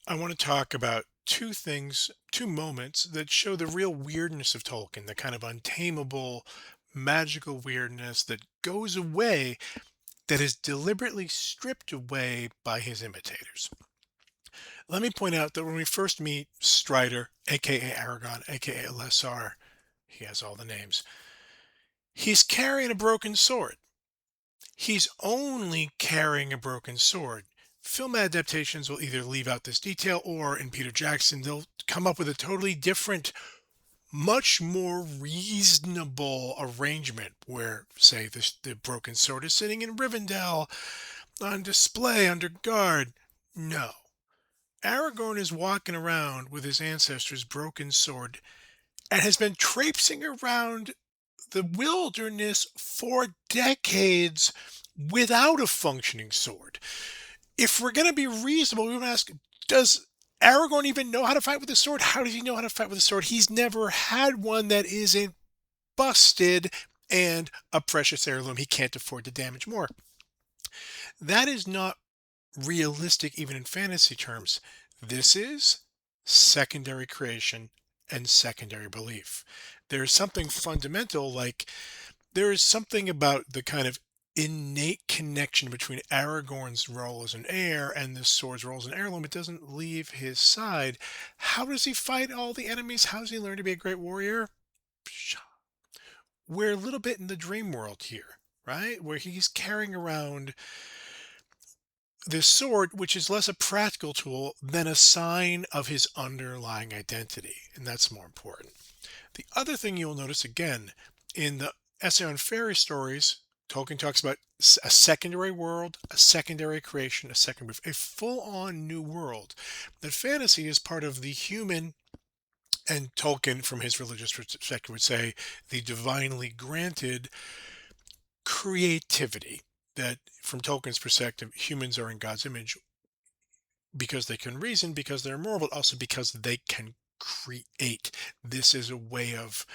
I want to talk about two things, two moments that show the real weirdness of Tolkien, the kind of untamable, magical weirdness that goes away, that is deliberately stripped away by his imitators. Let me point out that when we first meet Strider, aka Aragon, aka Lesar, he has all the names, he's carrying a broken sword. He's only carrying a broken sword. Film adaptations will either leave out this detail or, in Peter Jackson, they'll come up with a totally different, much more reasonable arrangement where, say, the broken sword is sitting in Rivendell on display under guard. No. Aragorn is walking around with his ancestors' broken sword and has been traipsing around the wilderness for decades without a functioning sword. If we're going to be reasonable, we want to ask, does Aragorn even know how to fight with a sword? How does he know how to fight with a sword? He's never had one that isn't busted and a precious heirloom he can't afford to damage more. That is not realistic even in fantasy terms. This is secondary creation and secondary belief. There's something fundamental, like there is something about the kind of innate connection between Aragorn's role as an heir and this sword's role as an heirloom. It doesn't leave his side. How does he fight all the enemies? How does he learn to be a great warrior? Pshaw. We're a little bit in the dream world here, right? Where he's carrying around this sword, which is less a practical tool than a sign of his underlying identity. And that's more important. The other thing you'll notice again in the essay on fairy stories, Tolkien talks about a secondary world, a secondary creation, a full-on new world. That fantasy is part of the human, and Tolkien, from his religious perspective, would say the divinely granted creativity. That, from Tolkien's perspective, humans are in God's image because they can reason, because they're moral, but also because they can create. This is a way of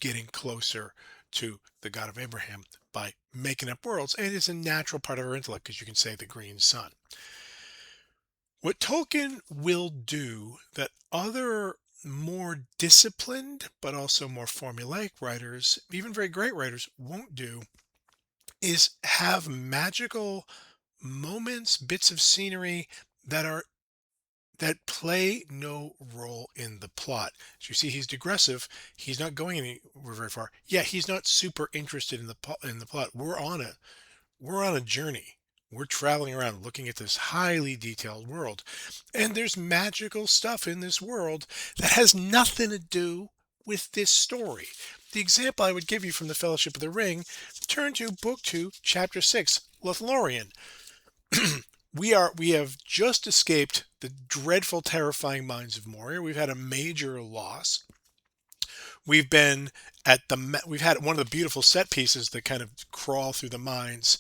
getting closer to the God of Abraham by making up worlds. And it's a natural part of our intellect because you can say the green sun. What Tolkien will do that other more disciplined, but also more formulaic writers, even very great writers, won't do is have magical moments, bits of scenery that are that play no role in the plot. So you see, he's digressive. He's not going anywhere very far. Yeah, he's not super interested in the plot. We're on a journey. We're traveling around looking at this highly detailed world, and there's magical stuff in this world that has nothing to do with this story. The example I would give you from the Fellowship of the Ring: turn to Book 2, Chapter 6, Lothlorien. We have just escaped the dreadful, terrifying mines of Moria. We've had a major loss. We've had one of the beautiful set pieces that kind of crawl through the mines,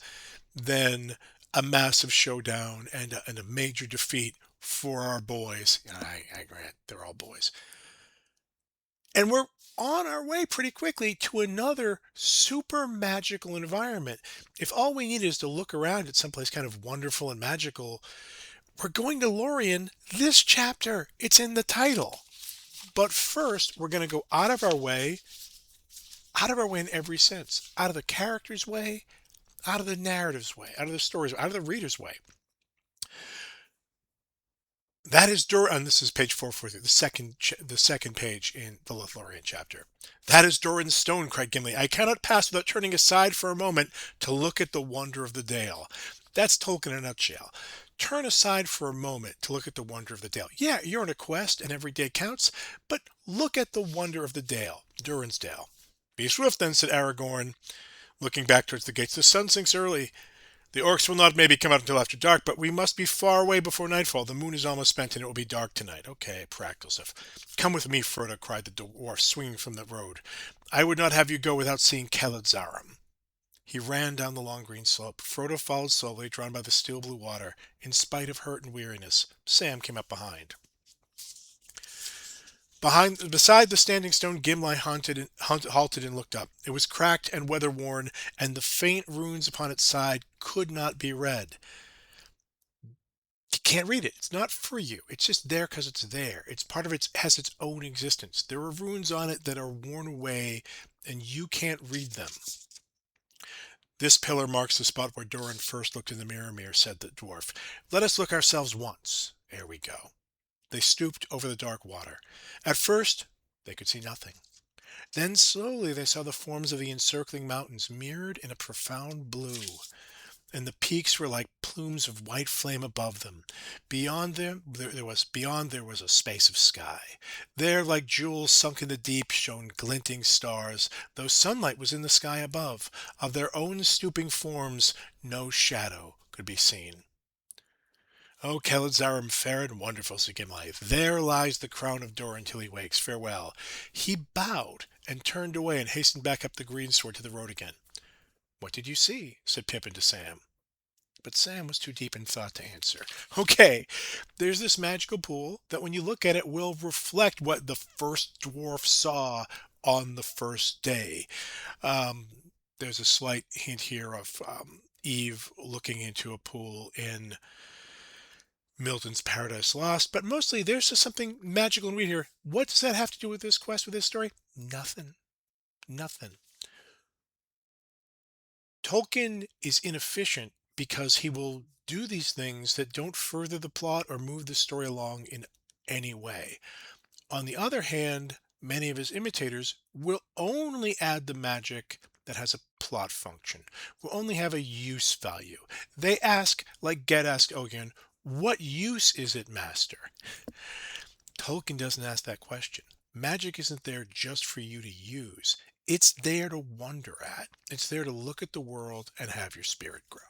then a massive showdown and a major defeat for our boys. And I grant they're all boys. And we're on our way pretty quickly to another super magical environment. If all we need is to look around at someplace kind of wonderful and magical, we're going to Lorien this chapter. It's in the title. But first, we're going to go out of our way in every sense, out of the character's way, out of the narrative's way, out of the story's way, out of the reader's way. That is and this is page 443, the second page in the Lothlorien chapter. That is Durin's stone, cried Gimli. I cannot pass without turning aside for a moment to look at the wonder of the Dale. That's Tolkien in a nutshell. Turn aside for a moment to look at the wonder of the Dale. Yeah, you're on a quest and every day counts, but look at the wonder of the Dale, Durin's Dale. Be swift then, said Aragorn, looking back towards the gates. The sun sinks early. The orcs will not maybe come out until after dark, but we must be far away before nightfall. The moon is almost spent and it will be dark tonight. Okay, practical stuff. Come with me, Frodo, cried the dwarf, swinging from the road. I would not have you go without seeing Kelladzarum. He ran down the long green slope. Frodo followed slowly, drawn by the still blue water. In spite of hurt and weariness, Sam came up behind. Beside the standing stone, Gimli halted and looked up. It was cracked and weather-worn, and the faint runes upon its side could not be read. You can't read it. It's not for you. It's just there because it's there. It's part of its has its own existence. There are runes on it that are worn away, and you can't read them. This pillar marks the spot where Doran first looked in the mirror, said the dwarf. Let us look ourselves once. There we go. They stooped over the dark water. At first, they could see nothing. Then slowly they saw the forms of the encircling mountains mirrored in a profound blue, and the peaks were like plumes of white flame above them. Beyond them, there was a space of sky. There, like jewels sunk in the deep, shone glinting stars, though sunlight was in the sky above. Of their own stooping forms, no shadow could be seen. O Kelidzarum fair and wonderful, said Gimli. There lies the crown of Doran till he wakes. Farewell. He bowed and turned away and hastened back up the greensward to the road again. What did you see? Said Pippin to Sam. But Sam was too deep in thought to answer. Okay, there's this magical pool that when you look at it will reflect what the first dwarf saw on the first day. Um, there's a slight hint here of Eve looking into a pool in Milton's Paradise Lost, but mostly there's just something magical and weird here. What does that have to do with this quest, with this story? Nothing. Nothing. Tolkien is inefficient because he will do these things that don't further the plot or move the story along in any way. On the other hand, many of his imitators will only add the magic that has a plot function, will only have a use value. They ask, like Get asked Ogier, what use is it, master? Tolkien doesn't ask that question. Magic isn't there just for you to use. It's there to wonder at. It's there to look at the world and have your spirit grow.